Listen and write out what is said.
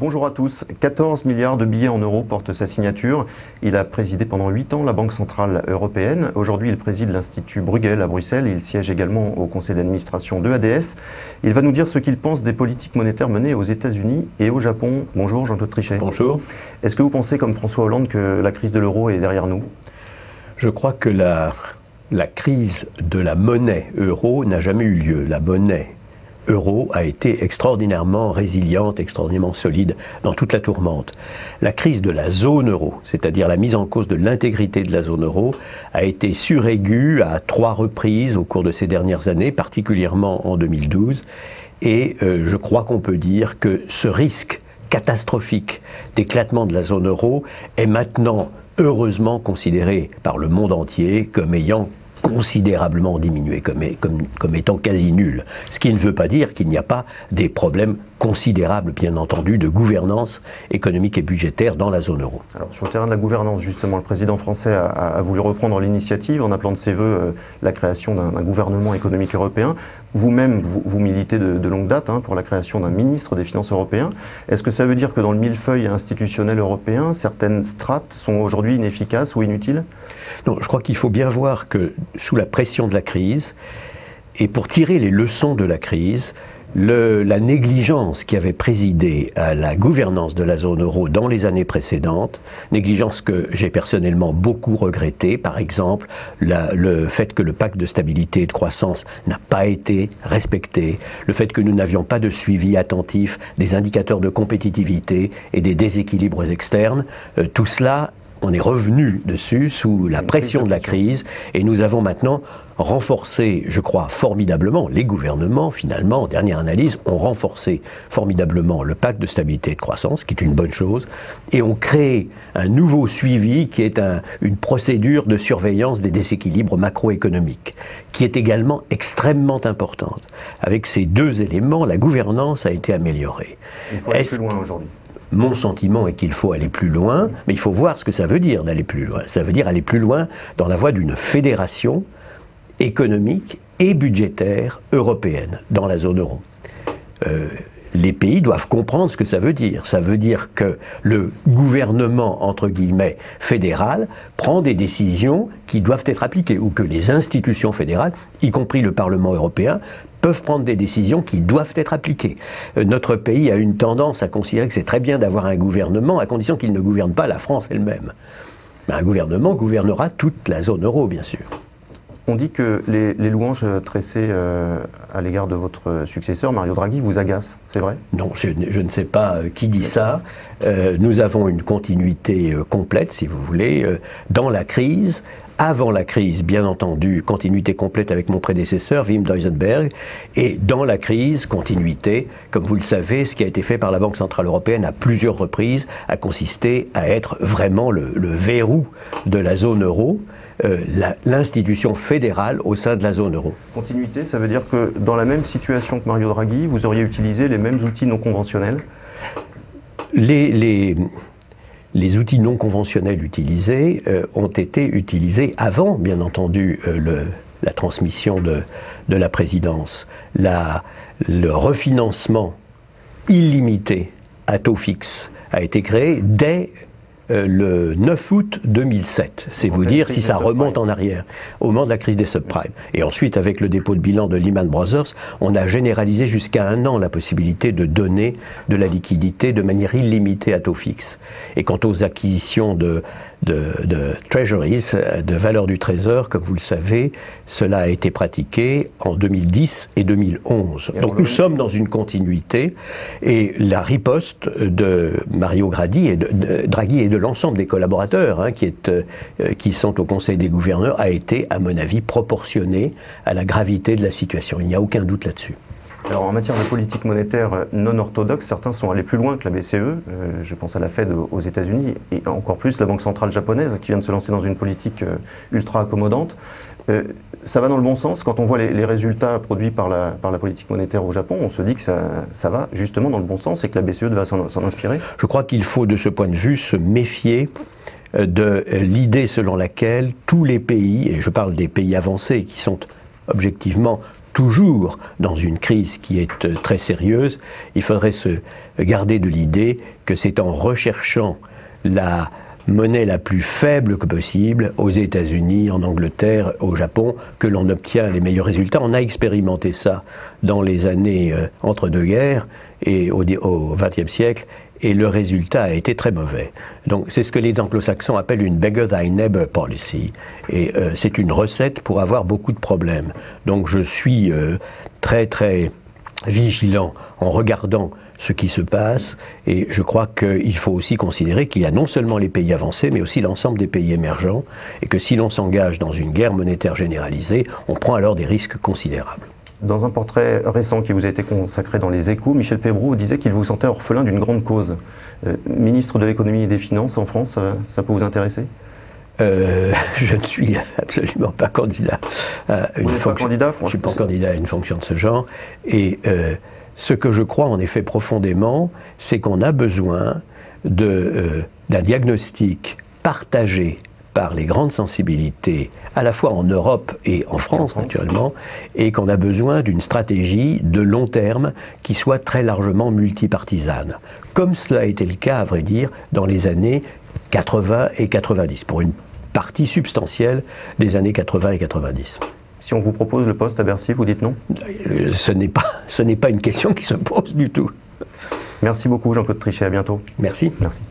Bonjour à tous. 14 milliards de billets en euros portent sa signature. Il a présidé pendant 8 ans la Banque Centrale Européenne. Aujourd'hui, il préside l'Institut Bruegel à Bruxelles. Il siège également au conseil d'administration de ADS. Il va nous dire ce qu'il pense des politiques monétaires menées aux États-Unis et au Japon. Bonjour Jean-Claude Trichet. Bonjour. Est-ce que vous pensez, comme François Hollande, que la crise de l'euro est derrière nous? Je crois que la crise de la monnaie euro n'a jamais eu lieu. La monnaie euro a été extraordinairement résiliente, extraordinairement solide dans toute la tourmente. La crise de la zone euro, c'est-à-dire la mise en cause de l'intégrité de la zone euro, a été suraiguë à 3 reprises au cours de ces dernières années, particulièrement en 2012. Et je crois qu'on peut dire que ce risque catastrophique d'éclatement de la zone euro est maintenant heureusement considéré par le monde entier comme ayant considérablement diminué, comme étant quasi nul. Ce qui ne veut pas dire qu'il n'y a pas des problèmes considérables, bien entendu, de gouvernance économique et budgétaire dans la zone euro. Alors, sur le terrain de la gouvernance, justement, le président français a voulu reprendre l'initiative en appelant de ses voeux la création d'un gouvernement économique européen. Vous-même, vous militez de longue date pour la création d'un ministre des Finances européen. Est-ce que ça veut dire que dans le millefeuille institutionnel européen, certaines strates sont aujourd'hui inefficaces ou inutiles? Non, je crois qu'il faut bien voir que sous la pression de la crise, et pour tirer les leçons de la crise, la négligence qui avait présidé à la gouvernance de la zone euro dans les années précédentes, négligence que j'ai personnellement beaucoup regrettée, par exemple le fait que le pacte de stabilité et de croissance n'a pas été respecté, le fait que nous n'avions pas de suivi attentif des indicateurs de compétitivité et des déséquilibres externes, tout cela, on est revenu dessus sous la pression de la crise et nous avons maintenant renforcé, je crois, formidablement, les gouvernements, finalement, en dernière analyse, ont renforcé formidablement le pacte de stabilité et de croissance, qui est une bonne chose, et ont créé un nouveau suivi qui est une procédure de surveillance des déséquilibres macroéconomiques, qui est également extrêmement importante. Avec ces 2 éléments, la gouvernance a été améliorée. Il faut aller plus loin aujourd'hui. Mon sentiment est qu'il faut aller plus loin, mais il faut voir ce que ça veut dire d'aller plus loin. Ça veut dire aller plus loin dans la voie d'une fédération économique et budgétaire européenne dans la zone euro. Les pays doivent comprendre ce que ça veut dire. Ça veut dire que le gouvernement, entre guillemets, fédéral, prend des décisions qui doivent être appliquées, ou que les institutions fédérales, y compris le Parlement européen, peuvent prendre des décisions qui doivent être appliquées. Notre pays a une tendance à considérer que c'est très bien d'avoir un gouvernement, à condition qu'il ne gouverne pas la France elle-même. Mais un gouvernement gouvernera toute la zone euro, bien sûr. On dit que les louanges tressées à l'égard de votre successeur, Mario Draghi, vous agacent, c'est vrai? Non, je ne sais pas qui dit ça. Nous avons une continuité complète, si vous voulez, dans la crise. Avant la crise, bien entendu, continuité complète avec mon prédécesseur, Wim Duisenberg, et dans la crise, continuité, comme vous le savez, ce qui a été fait par la Banque Centrale Européenne à plusieurs reprises a consisté à être vraiment le verrou de la zone euro, l'institution fédérale au sein de la zone euro. Continuité, ça veut dire que dans la même situation que Mario Draghi, vous auriez utilisé les mêmes outils non conventionnels? Les outils non conventionnels utilisés ont été utilisés avant, bien entendu, la transmission de la présidence. Le refinancement illimité à taux fixe a été créé dès le 9 août 2007, c'est vous dire si ça remonte en arrière, au moment de la crise des subprimes. Et ensuite, avec le dépôt de bilan de Lehman Brothers, on a généralisé jusqu'à 1 an la possibilité de donner de la liquidité de manière illimitée à taux fixe. Et quant aux acquisitions de treasuries, de valeurs du trésor, comme vous le savez, cela a été pratiqué en 2010 et 2011. Donc nous sommes dans une continuité, et la riposte de Mario Draghi et de l'ensemble des collaborateurs qui sont au Conseil des gouverneurs a été, à mon avis, proportionnée à la gravité de la situation. Il n'y a aucun doute là-dessus. Alors en matière de politique monétaire non orthodoxe, certains sont allés plus loin que la BCE, je pense à la Fed aux États-Unis, et encore plus la Banque centrale japonaise qui vient de se lancer dans une politique ultra accommodante. Ça va dans le bon sens quand on voit les résultats produits par la politique monétaire au Japon, on se dit que ça va justement dans le bon sens et que la BCE va s'en inspirer? Je crois qu'il faut de ce point de vue se méfier de l'idée selon laquelle tous les pays, et je parle des pays avancés qui sont objectivement toujours dans une crise qui est très sérieuse, il faudrait se garder de l'idée que c'est en recherchant la monnaie la plus faible que possible, aux États-Unis, en Angleterre, au Japon, que l'on obtient les meilleurs résultats. On a expérimenté ça dans les années entre deux guerres et au XXe siècle, et le résultat a été très mauvais. Donc c'est ce que les anglo-saxons appellent une beggar thy neighbor policy, et c'est une recette pour avoir beaucoup de problèmes. Donc je suis très très vigilant en regardant ce qui se passe, et je crois qu'il faut aussi considérer qu'il y a non seulement les pays avancés, mais aussi l'ensemble des pays émergents, et que si l'on s'engage dans une guerre monétaire généralisée, on prend alors des risques considérables. Dans un portrait récent qui vous a été consacré dans Les Échos, Michel Peyroux disait qu'il vous sentait orphelin d'une grande cause. Ministre de l'économie et des finances en France, ça peut vous intéresser ? Je ne suis absolument pas candidat à une fonction. Je ne suis pas candidat à une fonction de ce genre. Et ce que je crois en effet profondément, c'est qu'on a besoin d'un diagnostic partagé par les grandes sensibilités, à la fois en Europe et en France naturellement, et qu'on a besoin d'une stratégie de long terme qui soit très largement multipartisane, comme cela a été le cas, à vrai dire, dans les années 80 et 90, pour une partie substantielle des années 80 et 90. Si on vous propose le poste à Bercy, vous dites non ? Ce n'est pas une question qui se pose du tout. Merci beaucoup Jean-Claude Trichet, à bientôt. Merci. Merci.